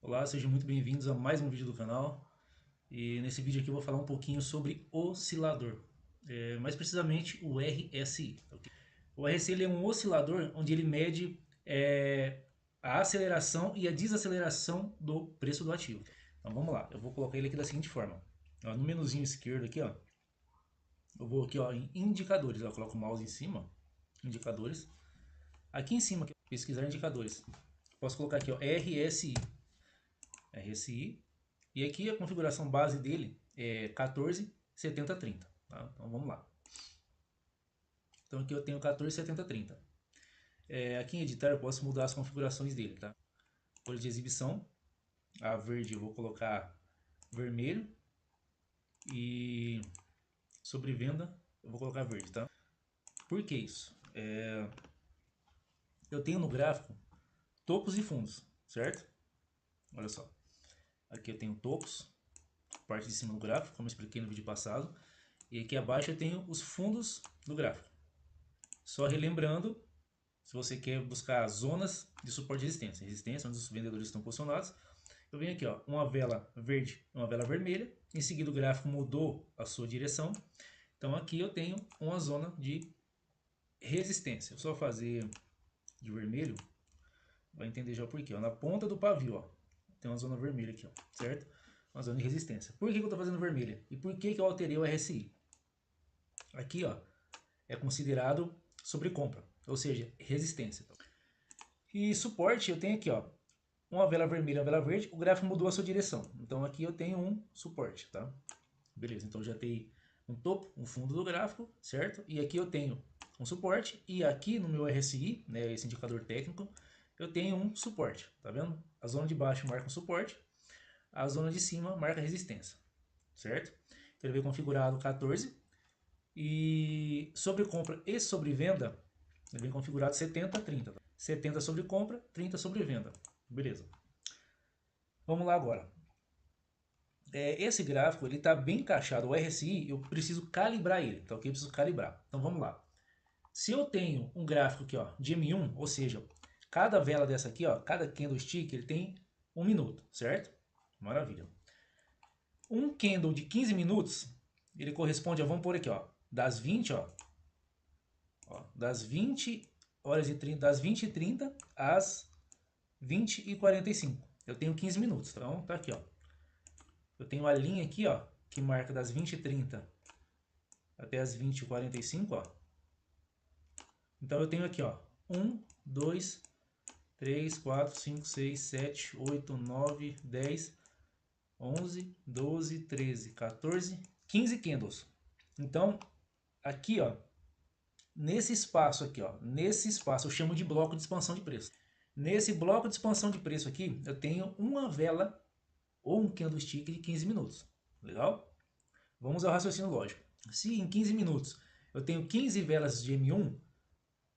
Olá, sejam muito bem-vindos a mais um vídeo do canal. E nesse vídeo aqui eu vou falar um pouquinho sobre oscilador, mais precisamente o RSI. Ok? O RSI ele é um oscilador onde ele mede a aceleração e a desaceleração do preço do ativo. Então vamos lá, eu vou colocar ele aqui da seguinte forma. Ó, no menuzinho esquerdo aqui, ó, eu vou aqui ó, em indicadores, eu coloco o mouse em cima, indicadores. Aqui em cima, aqui, pesquisar indicadores. Posso colocar aqui ó, RSI. E aqui a configuração base dele é 14, 70, 30. Tá? Então vamos lá. Então aqui eu tenho 14, 70, 30. Aqui em editar eu posso mudar as configurações dele. Tá? Cor de exibição, a verde eu vou colocar vermelho. E sobre venda eu vou colocar verde. Tá? Por que isso? Eu tenho no gráfico topos e fundos, certo? Olha só. Aqui eu tenho topos, parte de cima do gráfico, como eu expliquei no vídeo passado. E aqui abaixo eu tenho os fundos do gráfico. Só relembrando, se você quer buscar zonas de suporte de resistência, onde os vendedores estão posicionados, eu venho aqui, ó, uma vela verde e uma vela vermelha. Em seguida o gráfico mudou a sua direção. Então aqui eu tenho uma zona de resistência. Eu só fazer de vermelho, vai entender já por quê. Ó, na ponta do pavio, ó, tem uma zona vermelha aqui, ó, certo? Uma zona de resistência. Por que eu estou fazendo vermelha? E por que eu alterei o RSI? Aqui, ó, é considerado sobrecompra, ou seja, resistência. E suporte eu tenho aqui, ó, uma vela vermelha e uma vela verde, o gráfico mudou a sua direção. Então aqui eu tenho um suporte, tá? Beleza, então já tem um topo, um fundo do gráfico, certo? E aqui eu tenho um suporte e aqui no meu RSI, né, esse indicador técnico, eu tenho um suporte, tá vendo? A zona de baixo marca um suporte, a zona de cima marca resistência, certo? Então ele veio configurado 14 e sobre compra e sobre venda, ele vem configurado 70, 30. 70 sobre compra, 30 sobre venda. Beleza. Vamos lá agora. Esse gráfico ele está bem encaixado. O RSI eu preciso calibrar ele. Então aqui eu preciso calibrar. Então vamos lá. Se eu tenho um gráfico aqui ó, de M1, ou seja, cada vela dessa aqui, ó, cada candlestick ele tem 1 minuto, certo? Maravilha. Um candle de 15 minutos, ele corresponde a, vamos pôr aqui, ó, das 20, ó, das 20 horas e 30, das 20h30 às 20h45. Eu tenho 15 minutos, então tá aqui, ó. Eu tenho a linha aqui, ó, que marca das 20h30 até as 20h45, ó. Então eu tenho aqui, ó, 1, 2, 3, 4, 5, 6, 7, 8, 9, 10, 11, 12, 13, 14, 15 candles. Então, aqui, ó, nesse espaço aqui, ó, nesse espaço eu chamo de bloco de expansão de preço. Nesse bloco de expansão de preço aqui, eu tenho uma vela ou um candlestick de 15 minutos. Legal? Vamos ao raciocínio lógico. Se em 15 minutos eu tenho 15 velas de M1,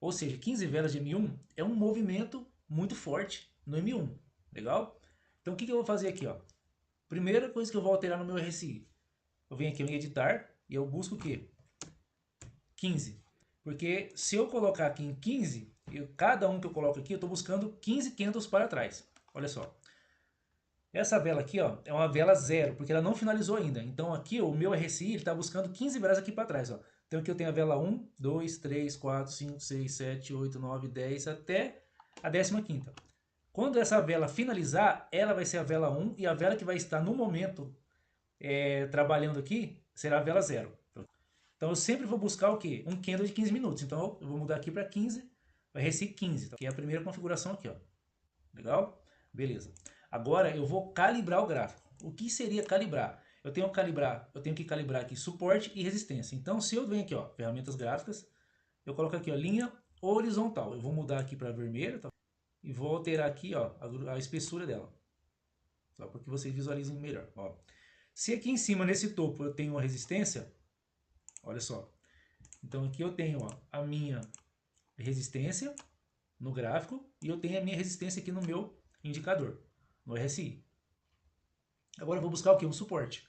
ou seja, 15 velas de M1 é um movimento muito forte no M1. Legal? Então o que eu vou fazer aqui? Ó? Primeira coisa que eu vou alterar no meu RSI. Eu venho aqui em editar e eu busco o quê? 15. Porque se eu colocar aqui em 15, cada um que eu coloco aqui, eu estou buscando 15 candles para trás. Olha só. Essa vela aqui ó, é uma vela zero, porque ela não finalizou ainda. Então aqui o meu RSI está buscando 15 velas aqui para trás. Ó. Então aqui eu tenho a vela 1, 2, 3, 4, 5, 6, 7, 8, 9, 10 até a 15ª. Quando essa vela finalizar, ela vai ser a vela 1 e a vela que vai estar no momento trabalhando aqui será a vela 0. Então eu sempre vou buscar o quê? Um candle de 15 minutos. Então eu vou mudar aqui para 15, vai RSI 15, que é a primeira configuração aqui. Ó. Legal? Beleza. Agora eu vou calibrar o gráfico. O que seria calibrar? Eu tenho que calibrar aqui suporte e resistência. Então se eu venho aqui, ó, ferramentas gráficas, eu coloco aqui, ó, linha horizontal. Eu vou mudar aqui para vermelho, tá? E vou alterar aqui, ó, a espessura dela. Só para que vocês visualizem melhor, ó. Se aqui em cima nesse topo eu tenho uma resistência, olha só. Então aqui eu tenho, ó, a minha resistência no gráfico e eu tenho a minha resistência aqui no meu indicador, no RSI. Agora eu vou buscar o que? Um suporte.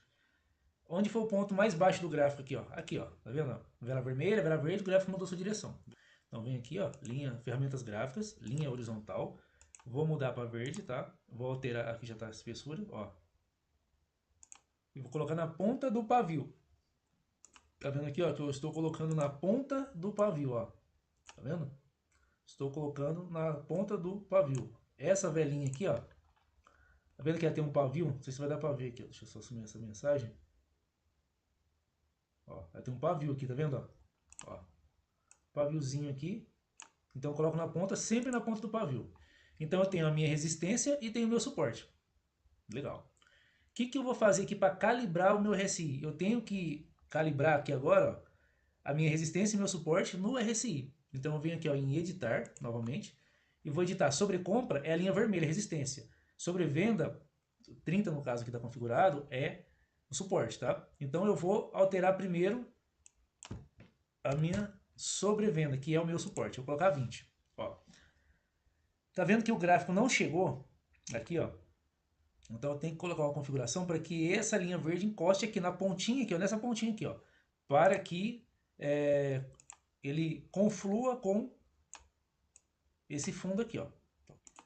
Onde foi o ponto mais baixo do gráfico aqui, ó? Aqui, ó. Tá vendo? Vela vermelha, vela verde, o gráfico mudou sua direção. Então vem aqui, ó, linha, ferramentas gráficas, linha horizontal. Vou mudar para verde, tá? Vou alterar, aqui já está a espessura, ó. E vou colocar na ponta do pavio. Tá vendo aqui, ó, que eu estou colocando na ponta do pavio, ó. Tá vendo? Estou colocando na ponta do pavio. Essa velinha aqui, ó. Tá vendo que ela tem um pavio? Não sei se vai dar pra ver aqui, ó. Deixa eu só sumir essa mensagem. Ó, ela tem um pavio aqui, tá vendo, ó? Ó. Paviozinho aqui. Então eu coloco na ponta, sempre na ponta do pavio. Então eu tenho a minha resistência e tenho o meu suporte. Legal. O que eu vou fazer aqui para calibrar o meu RSI? Eu tenho que calibrar aqui agora, ó, a minha resistência e meu suporte no RSI. Então eu venho aqui, ó, em editar, novamente, e vou editar sobre compra, é a linha vermelha, resistência. Sobre venda, 30 no caso que está configurado, é o suporte, tá? Então eu vou alterar primeiro a minha sobrevenda, que é o meu suporte. Eu vou colocar 20. Ó. Tá vendo que o gráfico não chegou aqui, ó? Então eu tenho que colocar uma configuração para que essa linha verde encoste aqui na pontinha, aqui, ó, nessa pontinha aqui, ó, para que ele conflua com esse fundo aqui, ó.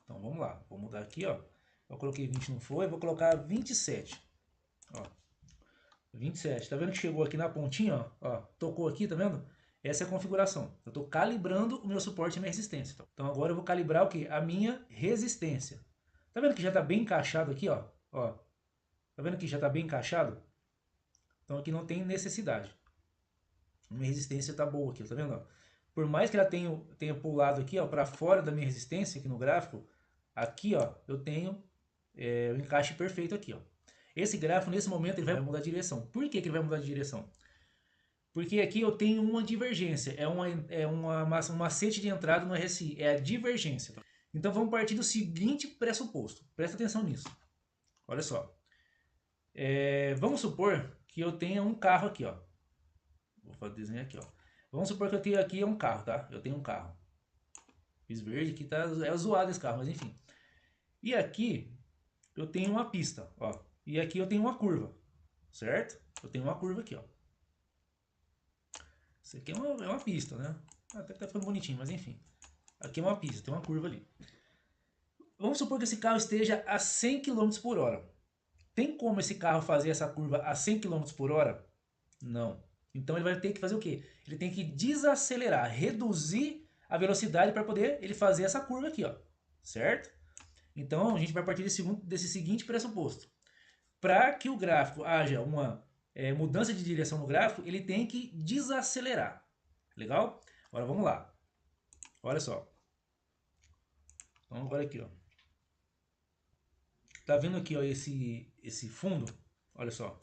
Então vamos lá, vou mudar aqui, ó. Eu coloquei 20, não foi, vou colocar 27. Ó. 27. Tá vendo que chegou aqui na pontinha, ó, tocou aqui, tá vendo? Essa é a configuração. Eu estou calibrando o meu suporte e minha resistência. Então agora eu vou calibrar o que? A minha resistência. Tá vendo que já está bem encaixado aqui, ó? Ó. Tá vendo que já está bem encaixado? Então aqui não tem necessidade. Minha resistência está boa aqui, tá vendo? Ó? Por mais que ela tenha pulado aqui, ó, para fora da minha resistência aqui no gráfico, aqui, ó, eu tenho o encaixe perfeito aqui, ó. Esse gráfico, nesse momento, ele vai mudar de direção. Por que ele vai mudar de direção? Porque aqui eu tenho uma divergência, um macete de entrada no RSI, é a divergência. Então vamos partir do seguinte pressuposto, presta atenção nisso. Olha só, vamos supor que eu tenha um carro aqui, ó. Vou desenhar aqui, ó. Vamos supor que eu tenho aqui um carro, tá? Eu tenho um carro. Fiz verde, aqui tá zoado esse carro, mas enfim. E aqui eu tenho uma pista, ó. E aqui eu tenho uma curva, certo? Eu tenho uma curva aqui, ó. Isso aqui é uma pista, né? Até que tá ficando bonitinho, mas enfim. Aqui é uma pista, tem uma curva ali. Vamos supor que esse carro esteja a 100 km por hora. Tem como esse carro fazer essa curva a 100 km por hora? Não. Então ele vai ter que fazer o quê? Ele tem que desacelerar, reduzir a velocidade para poder ele fazer essa curva aqui, ó. Certo? Então a gente vai partir desse seguinte pressuposto. Para que o gráfico haja uma mudança de direção no gráfico, ele tem que desacelerar. Legal? Agora vamos lá. Olha só. Então agora aqui, ó. Tá vendo aqui, ó, esse fundo? Olha só.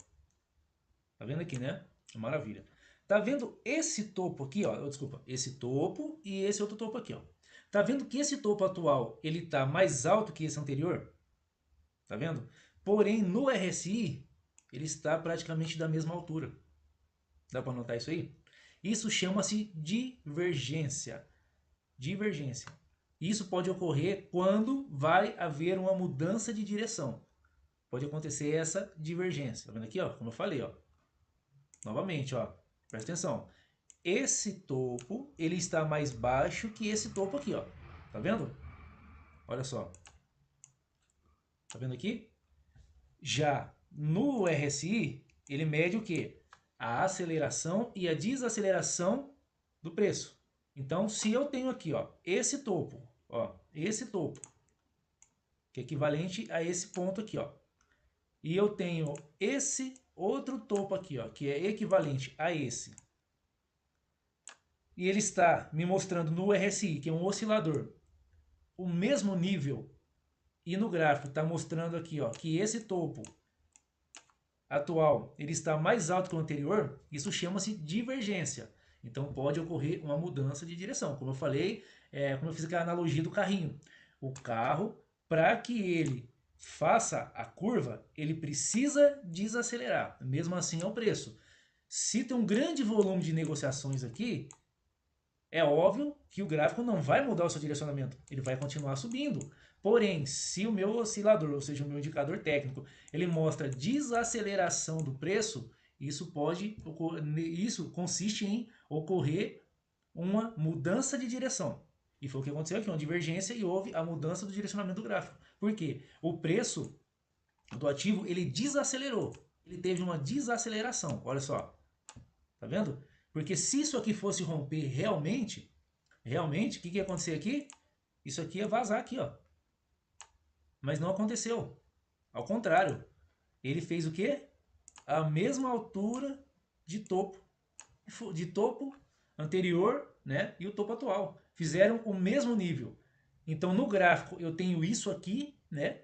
Tá vendo aqui, né? Maravilha. Tá vendo esse topo aqui, ó? Desculpa, esse topo e esse outro topo aqui, ó. Tá vendo que esse topo atual, ele tá mais alto que esse anterior? Tá vendo? Porém, no RSI, ele está praticamente da mesma altura. Dá para notar isso aí? Isso chama-se divergência. Divergência. Isso pode ocorrer quando vai haver uma mudança de direção. Pode acontecer essa divergência. Tá vendo aqui, ó? Como eu falei, ó. Novamente, ó. Presta atenção. Esse topo, ele está mais baixo que esse topo aqui, ó. Tá vendo? Olha só. Tá vendo aqui? Já no RSI, ele mede o quê? A aceleração e a desaceleração do preço. Então, se eu tenho aqui, ó, esse topo, que é equivalente a esse ponto aqui, ó, e eu tenho esse outro topo aqui, ó, que é equivalente a esse, e ele está me mostrando no RSI, que é um oscilador, o mesmo nível, e no gráfico está mostrando aqui, ó, que esse topo atual ele está mais alto que o anterior, isso chama-se divergência. Então pode ocorrer uma mudança de direção. Como eu falei, como eu fiz aquela analogia do carrinho. O carro, para que ele faça a curva, ele precisa desacelerar. Mesmo assim é o preço. Se tem um grande volume de negociações aqui, é óbvio que o gráfico não vai mudar o seu direcionamento, ele vai continuar subindo. Porém, se o meu oscilador, ou seja, o meu indicador técnico, ele mostra desaceleração do preço, isso consiste em ocorrer uma mudança de direção. E foi o que aconteceu aqui, uma divergência e houve a mudança do direcionamento do gráfico. Por quê? O preço do ativo, ele desacelerou. Ele teve uma desaceleração, olha só. Tá vendo? Porque se isso aqui fosse romper realmente, o que ia acontecer aqui? Isso aqui ia vazar aqui, ó. Mas não aconteceu. Ao contrário, ele fez o quê? A mesma altura de topo anterior, né, e o topo atual. Fizeram o mesmo nível. Então no gráfico eu tenho isso aqui, né,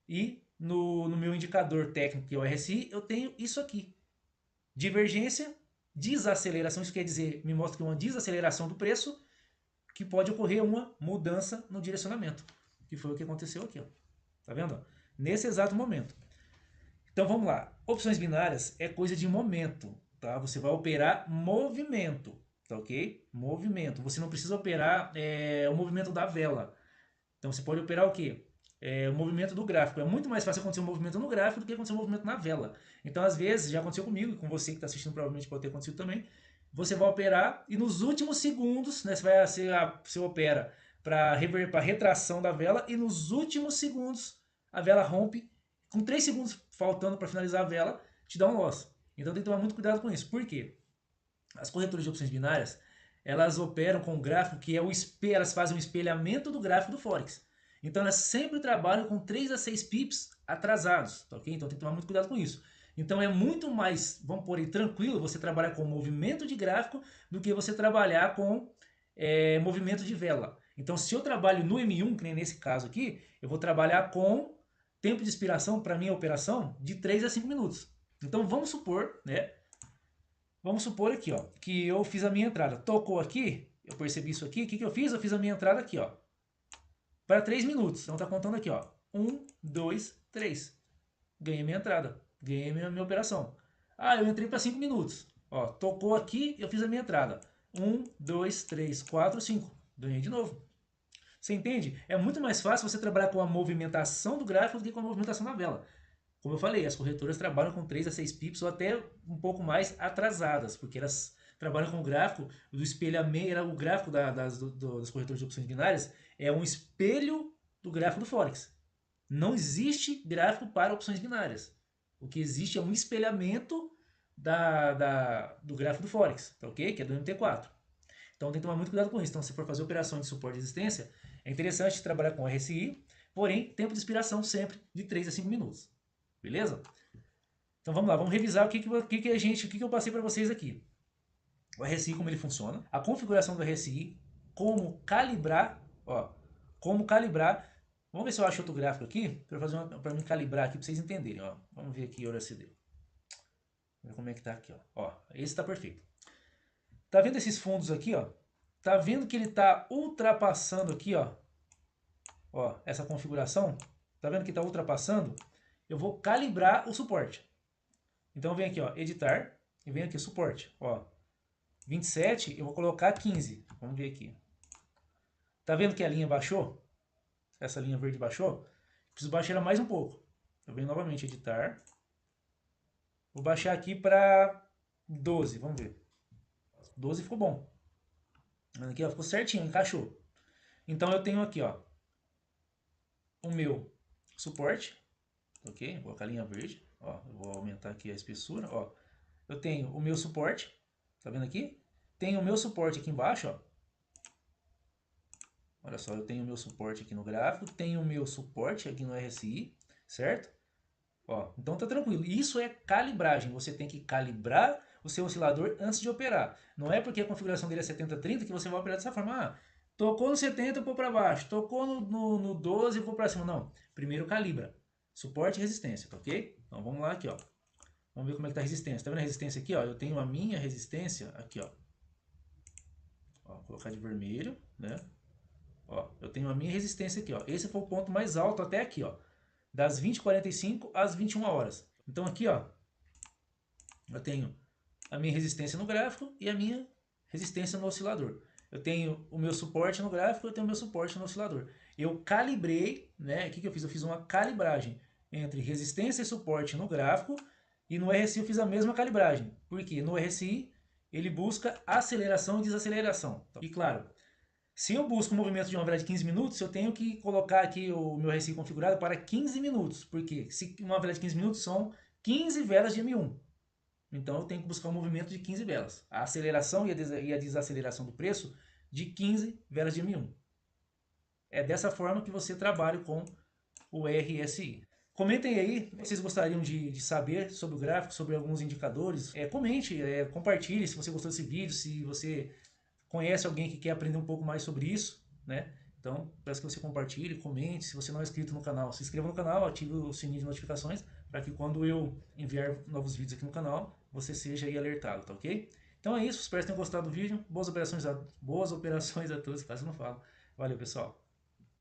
e no meu indicador técnico, que é o RSI, eu tenho isso aqui. Divergência, desaceleração, isso quer dizer, me mostra que uma desaceleração do preço, que pode ocorrer uma mudança no direcionamento, que foi o que aconteceu aqui, ó. Tá vendo? Nesse exato momento. Então vamos lá. Opções binárias é coisa de momento, tá? Você vai operar movimento, tá ok? Movimento. Você não precisa operar o movimento da vela. Então você pode operar o quê? O movimento do gráfico. É muito mais fácil acontecer um movimento no gráfico do que acontecer um movimento na vela. Então às vezes, já aconteceu comigo, e com você que está assistindo provavelmente pode ter acontecido também, você vai operar e nos últimos segundos, né, você opera para retração da vela e nos últimos segundos a vela rompe, com 3 segundos faltando para finalizar a vela, te dá um loss. Então tem que tomar muito cuidado com isso. Por quê? As corretoras de opções binárias, elas operam com um gráfico que elas fazem um espelhamento do gráfico do Forex. Então elas sempre trabalham com 3 a 6 pips atrasados, tá ok? Então tem que tomar muito cuidado com isso. Então é muito mais, vamos por aí, tranquilo você trabalhar com movimento de gráfico do que você trabalhar com movimento de vela. Então se eu trabalho no M1, que nem nesse caso aqui, eu vou trabalhar com tempo de expiração para minha operação de 3 a 5 minutos. Então vamos supor, né? Vamos supor aqui, ó, que eu fiz a minha entrada. Tocou aqui, eu percebi isso aqui. O que eu fiz? Eu fiz a minha entrada aqui, ó, para 3 minutos. Então tá contando aqui, ó. 1, 2, 3. Ganhei minha entrada. Ganhei minha operação. Ah, eu entrei para 5 minutos. Ó, tocou aqui, eu fiz a minha entrada. 1, 2, 3, 4, 5. Ganhei de novo. Você entende? É muito mais fácil você trabalhar com a movimentação do gráfico do que com a movimentação da vela. Como eu falei, as corretoras trabalham com 3 a 6 pips ou até um pouco mais atrasadas, porque elas trabalham com o gráfico do espelhamento, o gráfico das corretoras de opções binárias é um espelho do gráfico do Forex. Não existe gráfico para opções binárias. O que existe é um espelhamento do gráfico do Forex, tá ok? Que é do MT4. Então tem que tomar muito cuidado com isso. Então se for fazer operações de suporte e resistência, é interessante trabalhar com RSI, porém tempo de expiração sempre de 3 a 5 minutos. Beleza? Então vamos lá, vamos revisar o que eu passei para vocês aqui. O RSI, como ele funciona, a configuração do RSI, como calibrar, ó, como calibrar. Vamos ver se eu acho outro gráfico aqui para me calibrar aqui para vocês entenderem, ó. Vamos ver aqui o HCD. Ver como é que tá aqui, ó. Ó, esse tá perfeito. Tá vendo esses fundos aqui, ó? Tá vendo que ele tá ultrapassando aqui, ó? Ó, essa configuração? Tá vendo que tá ultrapassando? Eu vou calibrar o suporte. Então vem aqui, ó, editar, e vem aqui suporte, ó. 27, eu vou colocar 15. Vamos ver aqui. Tá vendo que a linha baixou? Essa linha verde baixou? Preciso baixar ela mais um pouco. Eu venho novamente editar. Vou baixar aqui para 12, vamos ver. 12 ficou bom. Aqui, ó, ficou certinho, encaixou. Então eu tenho aqui, ó, o meu suporte, ok? Vou colocar a linha verde, ó, eu vou aumentar aqui a espessura, ó. Eu tenho o meu suporte, tá vendo aqui? Tenho o meu suporte aqui embaixo, ó. Olha só, eu tenho o meu suporte aqui no gráfico, tenho o meu suporte aqui no RSI, certo? Ó, então tá tranquilo. Isso é calibragem. Você tem que calibrar o seu oscilador antes de operar. Não é porque a configuração dele é 70-30 que você vai operar dessa forma. Ah, tocou no 70, eu vou para baixo. Tocou no 12, eu vou para cima. Não. Primeiro calibra. Suporte e resistência, tá ok? Então vamos lá aqui, ó. Vamos ver como é que tá a resistência. Tá vendo a resistência aqui, ó? Eu tenho a minha resistência aqui, ó. Ó, vou colocar de vermelho, né? Ó, eu tenho a minha resistência aqui, ó. Esse foi o ponto mais alto até aqui, ó. Das 20h45 às 21 horas. Então aqui, ó, eu tenho a minha resistência no gráfico e a minha resistência no oscilador. Eu tenho o meu suporte no gráfico e eu tenho o meu suporte no oscilador. Eu calibrei, né? O que eu fiz? Eu fiz uma calibragem entre resistência e suporte no gráfico e no RSI eu fiz a mesma calibragem. Porque no RSI ele busca aceleração e desaceleração. E claro, Se eu busco um movimento de uma vela de 15 minutos, eu tenho que colocar aqui o meu RSI configurado para 15 minutos. Porque se uma vela de 15 minutos são 15 velas de M1. Então eu tenho que buscar um movimento de 15 velas. A aceleração e a desaceleração do preço de 15 velas de M1. É dessa forma que você trabalha com o RSI. Comentem aí, vocês gostariam de saber sobre o gráfico, sobre alguns indicadores. Comente, compartilhe se você gostou desse vídeo, se você conhece alguém que quer aprender um pouco mais sobre isso, né? Então, peço que você compartilhe, comente. Se você não é inscrito no canal, se inscreva no canal, ative o sininho de notificações para que quando eu enviar novos vídeos aqui no canal, você seja aí alertado, tá ok? Então é isso, espero que tenham gostado do vídeo. Boas operações a todos, quase não falo. Valeu, pessoal.